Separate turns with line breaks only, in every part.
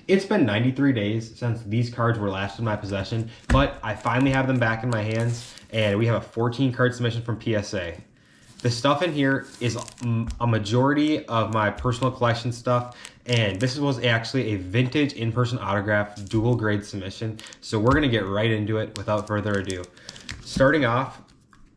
It's been 93 days since these cards were last in my possession, but I finally have them back in my hands, and we have a 14 card submission from PSA. The stuff in here is a majority of my personal collection stuff, and this was actually a vintage in-person autograph dual grade submission, so we're gonna get right into it without further ado. Starting off,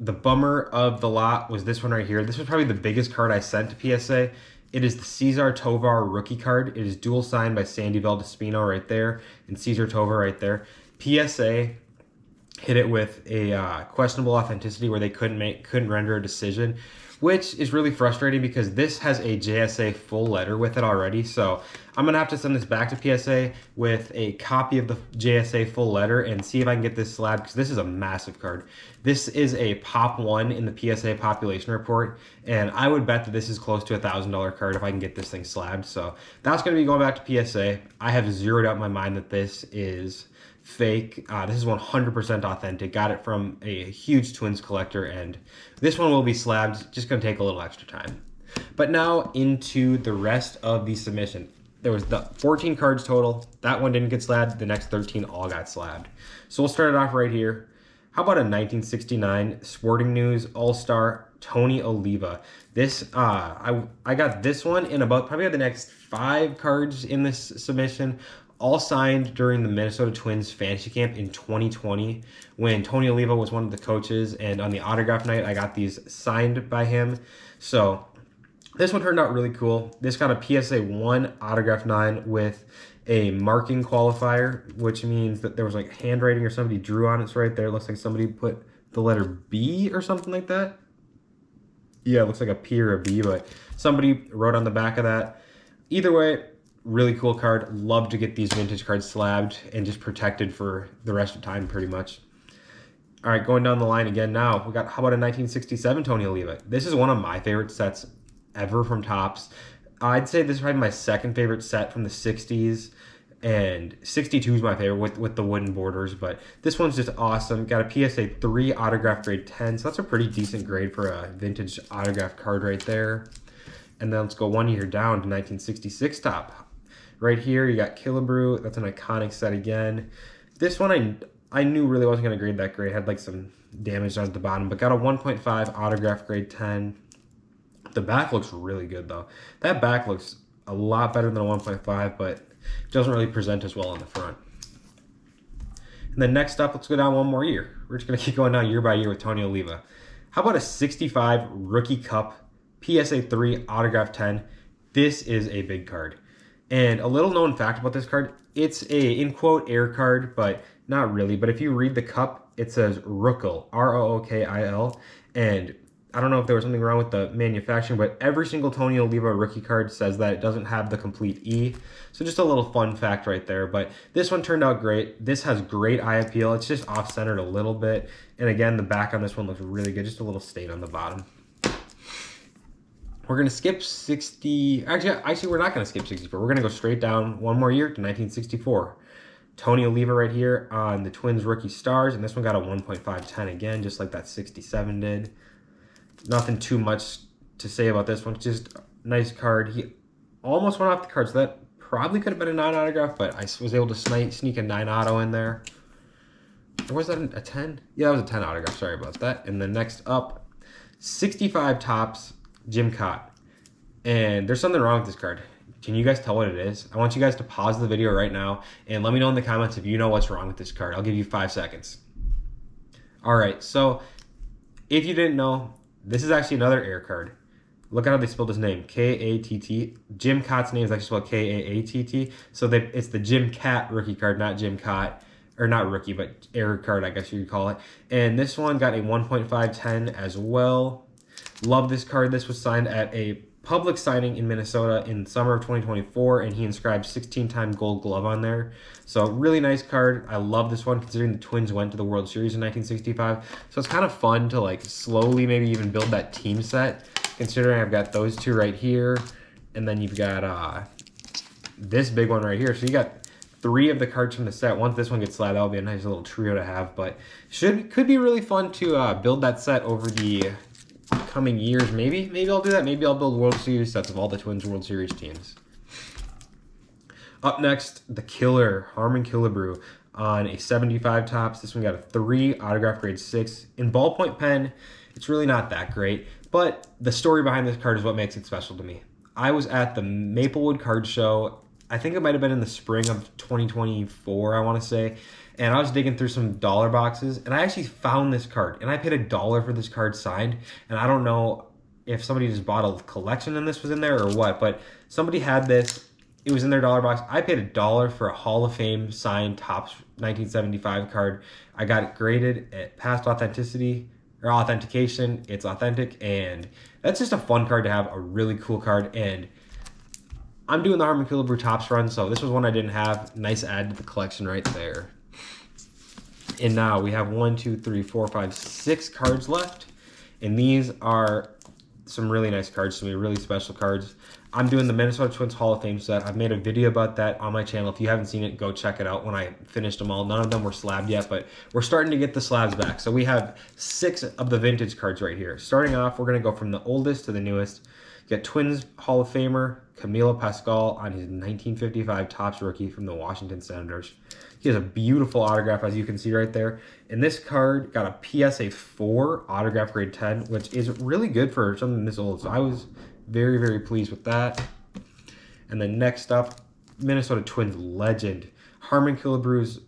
the bummer of the lot was this one right here. This was probably the biggest card I sent to PSA. It is the Cesar Tovar rookie card. It is dual signed by Sandy Valdospino right there and Cesar Tovar right there. PSA hit it with a questionable authenticity where they couldn't render a decision, which is really frustrating because this has a JSA full letter with it already. So I'm gonna have to send this back to PSA with a copy of the JSA full letter and see if I can get this slabbed, because this is a massive card. This is a Pop 1 in the PSA population report, and I would bet that this is close to a $1,000 card if I can get this thing slabbed. So that's gonna be going back to PSA. I have zeroed out in my mind that this is fake. This is 100% authentic. Got it from a huge Twins collector, and this one will be slabbed. Just gonna take a little extra time. But now into the rest of the submission. There was the 14 cards total. That one didn't get slabbed. The next 13 all got slabbed. So we'll start it off right here. How about a 1969 Sporting News All-Star Tony Oliva? This I got this one in about probably the next 5 cards in this submission, all signed during the Minnesota Twins fantasy camp in 2020 when Tony Oliva was one of the coaches, and on the autograph night I got these signed by him. So this one turned out really cool. This got a PSA 1 autograph 9 with a marking qualifier, which means that there was like handwriting or somebody drew on it. It's right there. It looks like somebody put the letter B or something like that. Yeah, it looks like a P or a B, but somebody wrote on the back of that. Either way, really cool card. Love to get these vintage cards slabbed and just protected for the rest of time pretty much. All right, going down the line again now. We got, how about a 1967 Tony Oliva? This is one of my favorite sets ever from Topps. I'd say this is probably my second favorite set from the 60s, and 62 is my favorite with the wooden borders, but this one's just awesome. Got a PSA 3 autograph grade 10, so that's a pretty decent grade for a vintage autograph card right there. And then let's go 1 year down to 1966 top. Right here, you got Killebrew. That's an iconic set again. This one I knew really wasn't going to grade that great. Had like some damage down at the bottom, but got a 1.5 autograph grade 10. The back looks really good though. That back looks a lot better than a 1.5, but it doesn't really present as well on the front. And then next up, let's go down one more year. We're just going to keep going down year by year with Tony Oliva. How about a 65 Rookie Cup PSA 3 autograph 10? This is a big card. And a little known fact about this card, it's a, in quote, air card, but not really. But if you read the cup, it says Rookil, R-O-O-K-I-L. And I don't know if there was something wrong with the manufacturing, but every single Tony Oliva rookie card says that it doesn't have the complete E. So just a little fun fact right there. But this one turned out great. This has great eye appeal. It's just off-centered a little bit. And again, the back on this one looks really good. Just a little stain on the bottom. We're going to skip 60. Actually, we're not going to skip 64. We're going to go straight down one more year to 1964. Tony Oliva right here on the Twins rookie stars. And this one got a 1.510 again, just like that 67 did. Nothing too much to say about this one. Just a nice card. He almost went off the card, so that probably could have been a 9 autograph, but I was able to sneak a 9 auto in there. Or was that a 10? Yeah, that was a 10 autograph. Sorry about that. And then next up, 65 Topps. Jim Kaat. And there's something wrong with this card. Can you guys tell what it is? I want you guys to pause the video right now and let me know in the comments if you know what's wrong with this card. I'll give you 5 seconds. All right, so if you didn't know, this is actually another air card. Look at how they spelled his name, K-A-T-T. Jim Kaat's name is actually spelled K-A-A-T-T. So it's the Jim Kaat rookie card, not Jim Kaat. Or not rookie, but air card, I guess you could call it. And this one got a 1.510 as well. Love this card. This was signed at a public signing in Minnesota in summer of 2024, and he inscribed 16-time Gold Glove on there. So really nice card. I love this one considering the Twins went to the World Series in 1965. So it's kind of fun to like slowly maybe even build that team set, considering I've got those two right here, and then you've got this big one right here. So you got 3 of the cards from the set. Once this one gets slabbed, that'll be a nice little trio to have, but could be really fun to build that set over the coming years. Maybe I'll do that. Maybe I'll build World Series sets of all the Twins World Series teams. Up next, the killer, Harmon Killebrew on a 75 tops. This one got a 3, autograph grade 6. In ballpoint pen, it's really not that great, but the story behind this card is what makes it special to me. I was at the Maplewood Card Show, I think it might have been in the spring of 2024, I want to say, and I was digging through some dollar boxes, and I actually found this card, and I paid $1 for this card signed, and I don't know if somebody just bought a collection and this was in there or what, but somebody had this. It was in their dollar box. I paid $1 for a Hall of Fame signed Topps 1975 card. I got it graded at past authenticity or authentication. It's authentic, and that's just a fun card to have, a really cool card. And I'm doing the Harmon Killebrew Topps run, so this was one I didn't have. Nice add to the collection right there. And now we have 1, 2, 3, 4, 5, 6 cards left, and these are some really nice cards to me, really special cards. I'm doing the Minnesota Twins Hall of Fame set. I've made a video about that on my channel. If you haven't seen it, go check it out when I finished them all. None of them were slabbed yet, but we're starting to get the slabs back. So we have 6 of the vintage cards right here. Starting off, we're going to go from the oldest to the newest. You got Twins Hall of Famer Camilo Pascal on his 1955 Topps rookie from the Washington Senators. He has a beautiful autograph, as you can see right there. And this card got a PSA 4 autograph grade 10, which is really good for something this old. So I was very, very pleased with that. And then next up, Minnesota Twins legend, Harmon Killebrew's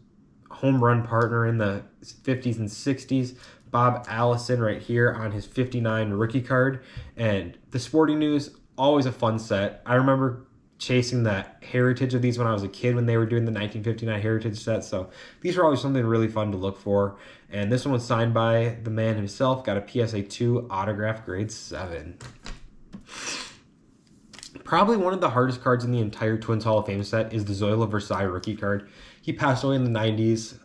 home run partner in the 50s and 60s, Bob Allison right here on his 59 rookie card. And the Sporting News, always a fun set. I remember chasing the heritage of these when I was a kid when they were doing the 1959 heritage set. So these were always something really fun to look for. And this one was signed by the man himself, got a PSA 2 autograph grade 7. Probably one of the hardest cards in the entire Twins Hall of Fame set is the Zoilo Versailles rookie card. He passed away in the 90s,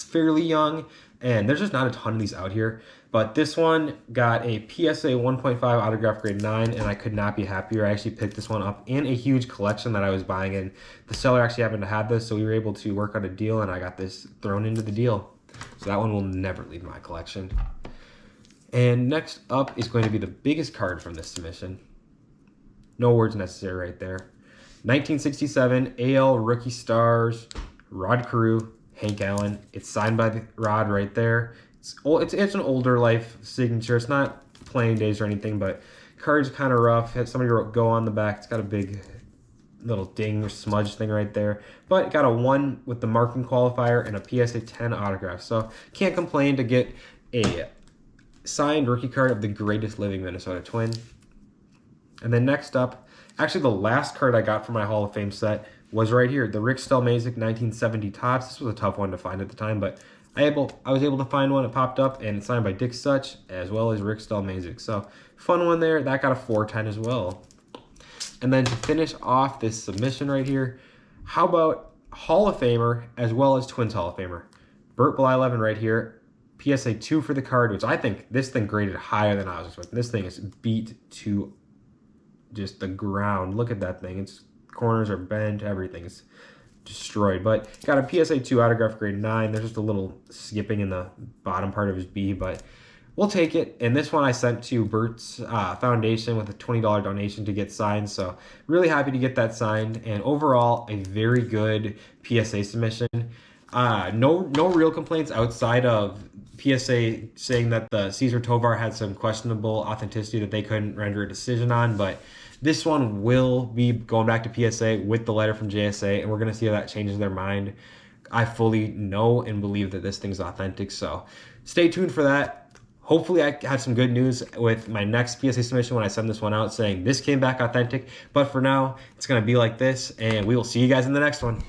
fairly young, and there's just not a ton of these out here. But this one got a PSA 1.5 autograph grade 9, and I could not be happier. I actually picked this one up in a huge collection that I was buying, and the seller actually happened to have this, so we were able to work out a deal, and I got this thrown into the deal. So that one will never leave my collection. And next up is going to be the biggest card from this submission. No words necessary right there. 1967 AL Rookie Stars, Rod Carew, Hank Allen. It's signed by Rod right there. It's an older life signature. It's not playing days or anything, but card's kind of rough. Somebody wrote "Go" on the back. It's got a big little ding or smudge thing right there. But it got a 1 with the marking qualifier and a PSA 10 autograph. So can't complain to get a signed rookie card of the greatest living Minnesota Twin. And then next up, actually the last card I got for my Hall of Fame set was right here, the Rick Stelmazik 1970 Topps. This was a tough one to find at the time, but I was able to find one. It popped up, and it's signed by Dick Such as well as Rick Stelmazik. So fun one there. That got a 410 as well. And then to finish off this submission right here, how about Hall of Famer as well as Twins Hall of Famer? Bert Blyleven right here. PSA 2 for the card, which I think this thing graded higher than I was expecting. This thing is beat to just the ground. Look at that thing. Its corners are bent. Everything's destroyed. But got a PSA 2 autograph grade 9. There's just a little skipping in the bottom part of his B, but we'll take it. And this one I sent to Bert's Foundation with a $20 donation to get signed. So really happy to get that signed. And overall, a very good PSA submission. No real complaints outside of PSA saying that the Cesar Tovar had some questionable authenticity that they couldn't render a decision on, but this one will be going back to PSA with the letter from JSA, and we're going to see how that changes their mind. I fully know and believe that this thing's authentic, so stay tuned for that. Hopefully I have some good news with my next PSA submission when I send this one out saying this came back authentic, but for now, it's going to be like this, and we will see you guys in the next one.